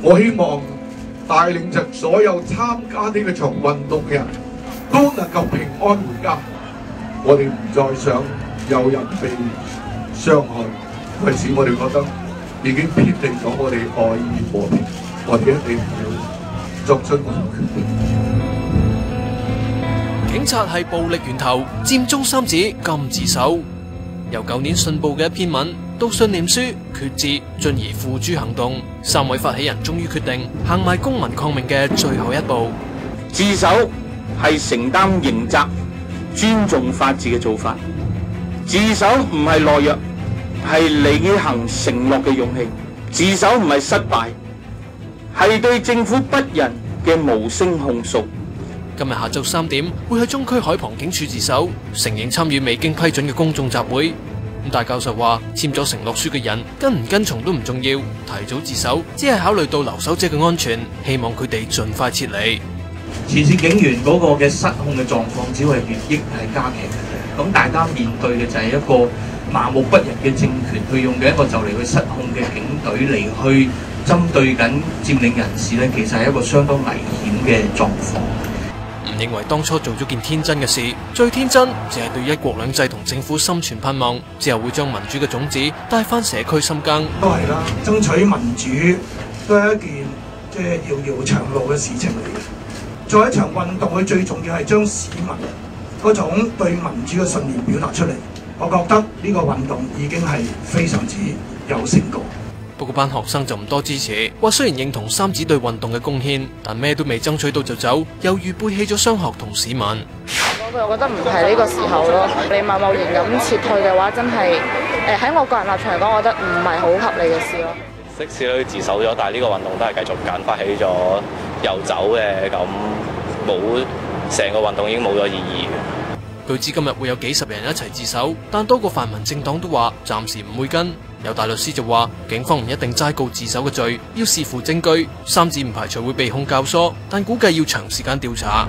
我希望帶領着所有參加呢個場運動嘅人都能夠平安回家。我哋唔再想有人被傷害，為使我哋覺得已經偏離咗我哋愛與和平，我哋一定要作出我哋決定。警察係暴力源頭，佔中三子禁自首。由舊年信報嘅一篇文到信念書、決志，進而付諸行動，三位發起人終於決定行埋公民抗命嘅最後一步。自首係承擔刑責、尊重法治嘅做法。自首唔係懦弱，係履行承諾嘅勇氣。自首唔係失敗，係對政府不仁嘅無聲控訴。今日下晝3點會去中區海旁警署自首，承認參與未經批准嘅公眾集會。戴教授話，簽咗承諾書嘅人跟唔跟從都唔重要，提早自首只係考慮到留守者嘅安全，希望佢哋盡快撤離。前線警員嗰個嘅失控嘅狀況只會係越益係加劇嘅。咁大家面對嘅就係一個麻木不仁嘅政權，佢用嘅一個就嚟去失控嘅警隊嚟去針對緊佔領人士咧，其實係一個相當危險嘅狀況。唔認為當初做咗件天真嘅事，最天真只係對一國兩制同政府心存盼望，之後會將民主嘅種子帶翻社區深耕。都係啦，爭取民主都係一件即係遙遙長路嘅事情嚟嘅。做一場運動，佢最重要係將市民嗰種對民主嘅信念表達出嚟。我覺得呢個運動已經係非常之有成果。不過班學生就唔多支持，話雖然認同三子對運動嘅貢獻，但咩都未爭取到就走，猶如背棄咗商學同市民。我覺得唔係呢個時候咯，你貿貿然咁撤退嘅話，真係喺我個人立場嚟講，我覺得唔係好合理嘅事咯。即使佢自首咗，但係呢個運動都係繼續緊，發起咗又走嘅，咁冇成個運動已經冇咗意義嘅。據知今日會有幾十人一齊自首，但多個泛民政黨都話暫時唔會跟。有大律師就話，警方唔一定齋告自首嘅罪，要視乎證據。三子唔排除會被控教唆，但估計要長時間調查。